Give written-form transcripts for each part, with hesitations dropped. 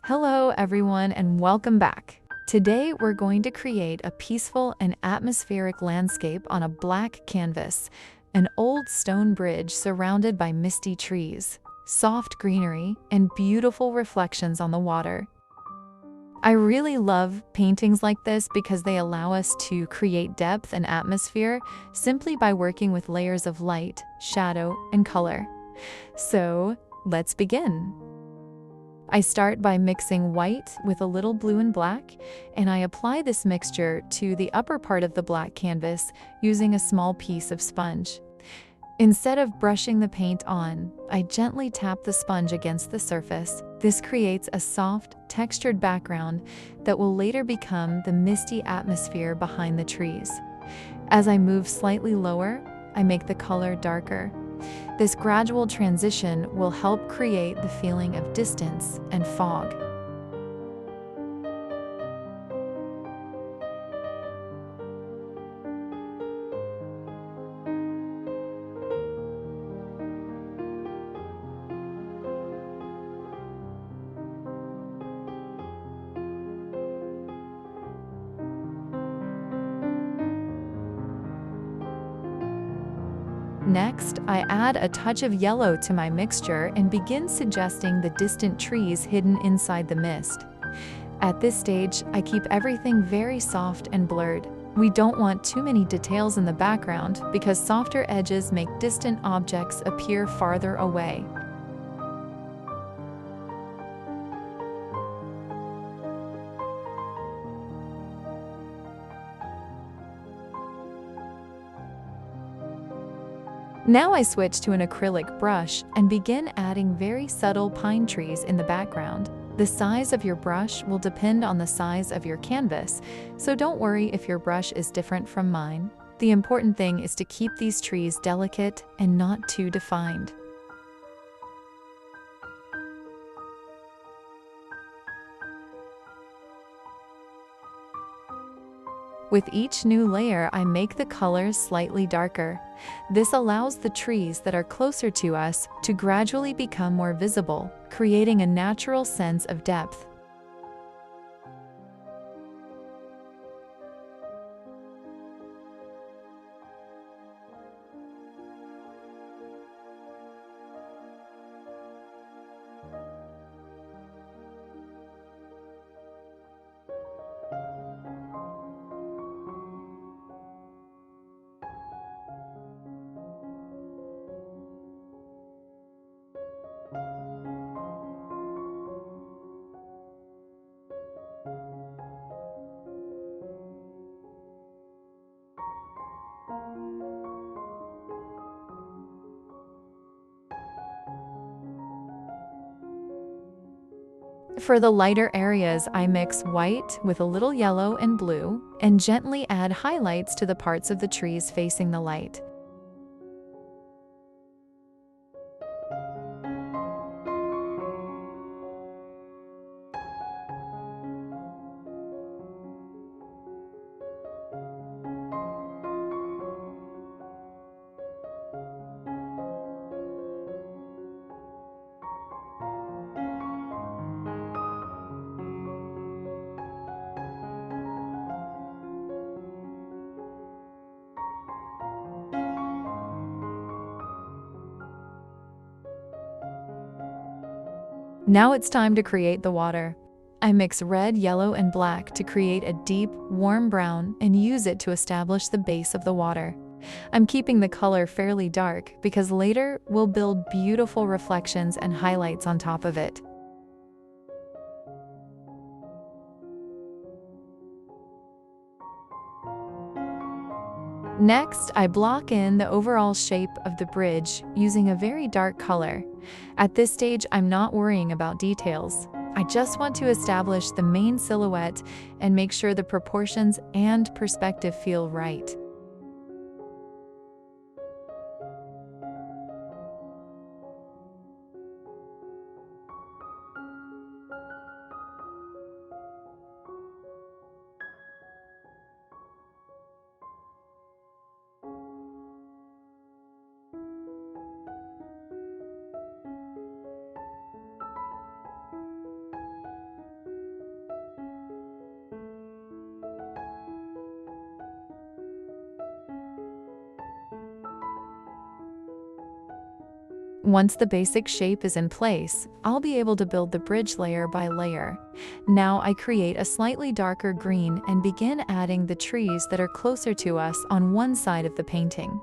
Hello, everyone, and welcome back. Today, we're going to create a peaceful and atmospheric landscape on a black canvas, an old stone bridge surrounded by misty trees, soft greenery, and beautiful reflections on the water. I really love paintings like this because they allow us to create depth and atmosphere simply by working with layers of light, shadow, and color. So, let's begin. I start by mixing white with a little blue and black, and I apply this mixture to the upper part of the black canvas using a small piece of sponge. Instead of brushing the paint on, I gently tap the sponge against the surface. This creates a soft, textured background that will later become the misty atmosphere behind the trees. As I move slightly lower, I make the color darker. This gradual transition will help create the feeling of distance and fog. Next, I add a touch of yellow to my mixture and begin suggesting the distant trees hidden inside the mist. At this stage, I keep everything very soft and blurred. We don't want too many details in the background because softer edges make distant objects appear farther away. Now I switch to an acrylic brush and begin adding very subtle pine trees in the background. The size of your brush will depend on the size of your canvas, so don't worry if your brush is different from mine. The important thing is to keep these trees delicate and not too defined. With each new layer, I make the colors slightly darker. This allows the trees that are closer to us to gradually become more visible, creating a natural sense of depth. For the lighter areas, I mix white with a little yellow and blue and gently add highlights to the parts of the trees facing the light. Now it's time to create the water. I mix red, yellow, and black to create a deep, warm brown and use it to establish the base of the water. I'm keeping the color fairly dark because later we'll build beautiful reflections and highlights on top of it. Next, I block in the overall shape of the bridge using a very dark color. At this stage, I'm not worrying about details. I just want to establish the main silhouette and make sure the proportions and perspective feel right. Once the basic shape is in place, I'll be able to build the bridge layer by layer. Now I create a slightly darker green and begin adding the trees that are closer to us on one side of the painting.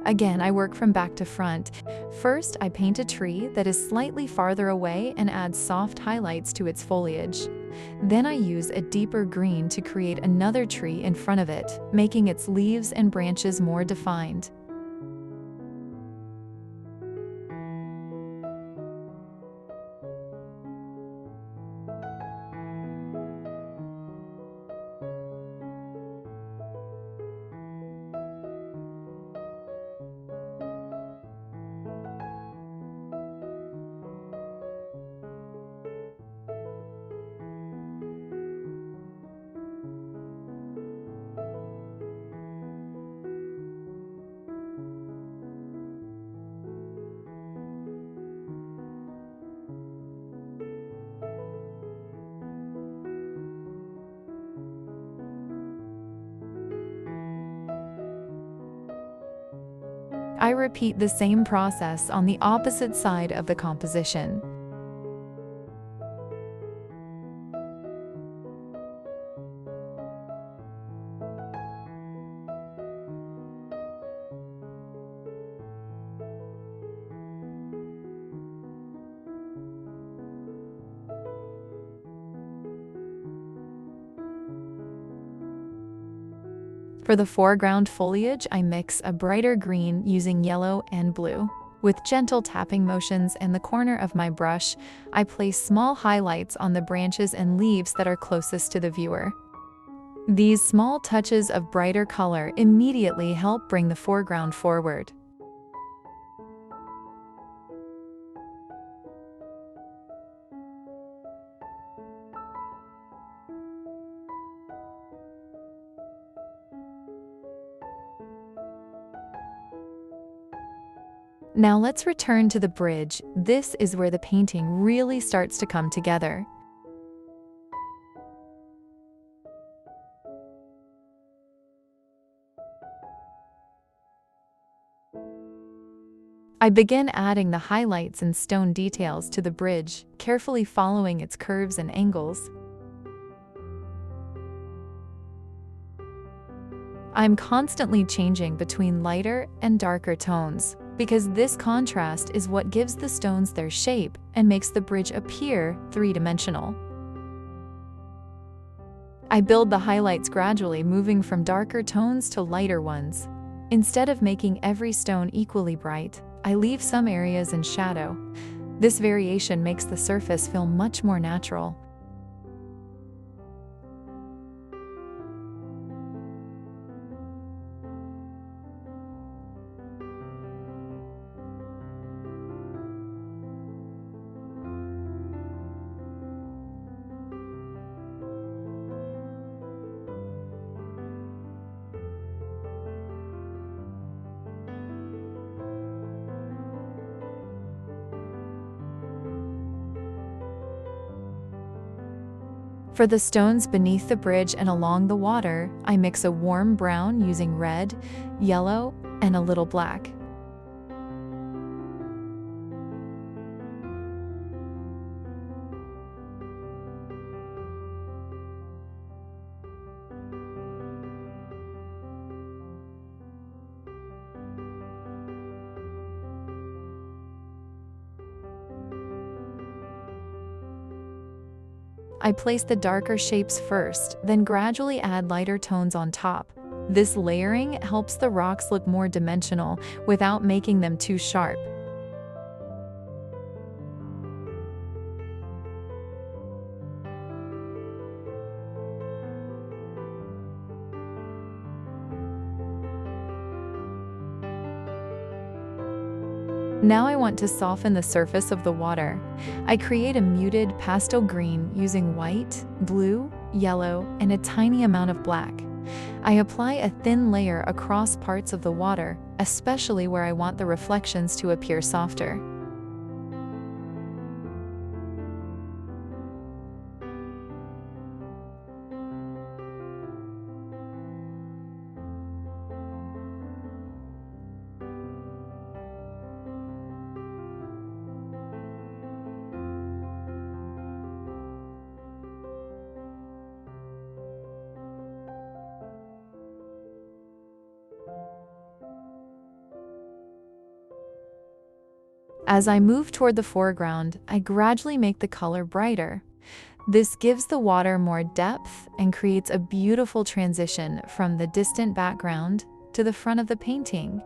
Again, I work from back to front. First, I paint a tree that is slightly farther away and add soft highlights to its foliage. Then I use a deeper green to create another tree in front of it, making its leaves and branches more defined. I repeat the same process on the opposite side of the composition. For the foreground foliage, I mix a brighter green using yellow and blue. With gentle tapping motions and the corner of my brush, I place small highlights on the branches and leaves that are closest to the viewer. These small touches of brighter color immediately help bring the foreground forward. Now let's return to the bridge. This is where the painting really starts to come together. I begin adding the highlights and stone details to the bridge, carefully following its curves and angles. I'm constantly changing between lighter and darker tones, because this contrast is what gives the stones their shape and makes the bridge appear three-dimensional. I build the highlights gradually, moving from darker tones to lighter ones. Instead of making every stone equally bright, I leave some areas in shadow. This variation makes the surface feel much more natural. For the stones beneath the bridge and along the water, I mix a warm brown using red, yellow, and a little black. I place the darker shapes first, then gradually add lighter tones on top. This layering helps the rocks look more dimensional without making them too sharp. Now I want to soften the surface of the water. I create a muted pastel green using white, blue, yellow, and a tiny amount of black. I apply a thin layer across parts of the water, especially where I want the reflections to appear softer. As I move toward the foreground, I gradually make the color brighter. This gives the water more depth and creates a beautiful transition from the distant background to the front of the painting.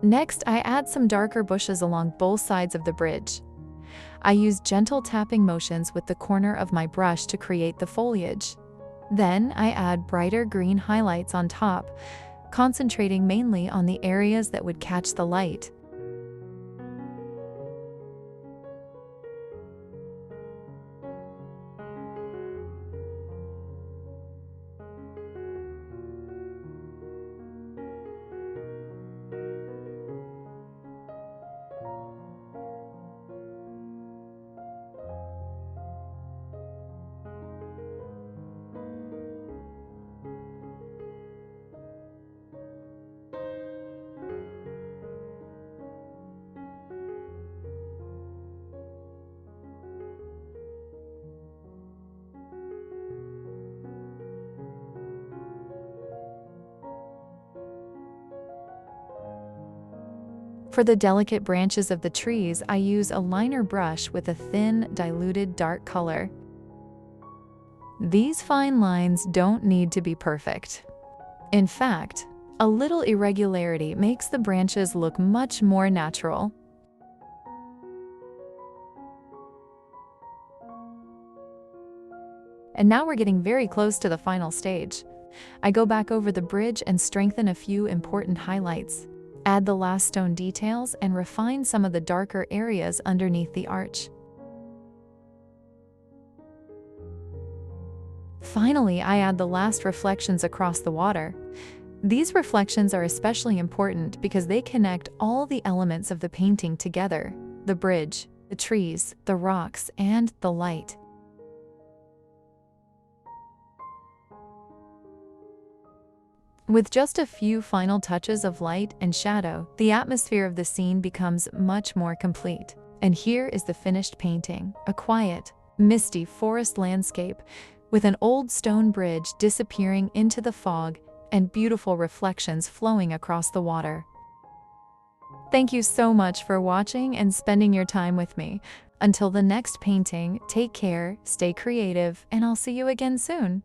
Next, I add some darker bushes along both sides of the bridge. I use gentle tapping motions with the corner of my brush to create the foliage. Then I add brighter green highlights on top, concentrating mainly on the areas that would catch the light. For the delicate branches of the trees, I use a liner brush with a thin, diluted dark color. These fine lines don't need to be perfect. In fact, a little irregularity makes the branches look much more natural. And now we're getting very close to the final stage. I go back over the bridge and strengthen a few important highlights. Add the last stone details and refine some of the darker areas underneath the arch. Finally, I add the last reflections across the water. These reflections are especially important because they connect all the elements of the painting together: the bridge, the trees, the rocks, and the light. With just a few final touches of light and shadow, the atmosphere of the scene becomes much more complete. And here is the finished painting, a quiet, misty forest landscape with an old stone bridge disappearing into the fog and beautiful reflections flowing across the water. Thank you so much for watching and spending your time with me. Until the next painting, take care, stay creative, and I'll see you again soon.